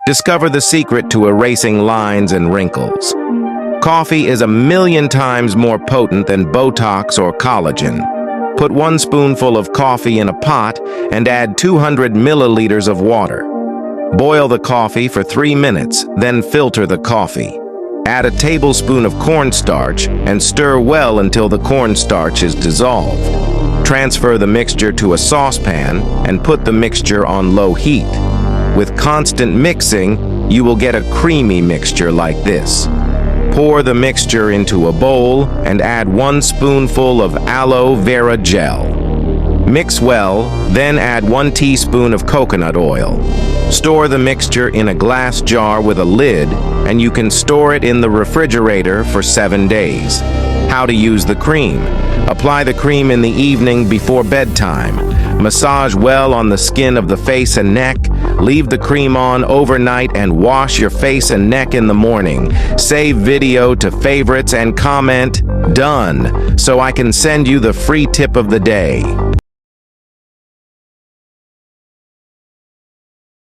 Discover the secret to erasing lines and wrinkles. Coffee is 1,000,000 times more potent than Botox or collagen. Put 1 spoonful of coffee in a pot and add 200 milliliters of water. Boil the coffee for 3 minutes, then filter the coffee. Add a tablespoon of cornstarch and stir well until the cornstarch is dissolved. Transfer the mixture to a saucepan and put the mixture on low heat. With constant mixing, you will get a creamy mixture like this. Pour the mixture into a bowl and add 1 spoonful of aloe vera gel. Mix well, then add 1 teaspoon of coconut oil. Store the mixture in a glass jar with a lid, and you can store it in the refrigerator for 7 days. How to use the cream. Apply the cream in the evening before bedtime. Massage well on the skin of the face and neck. Leave the cream on overnight and wash your face and neck in the morning. Save video to favorites and comment, "Done," so I can send you the free tip of the day.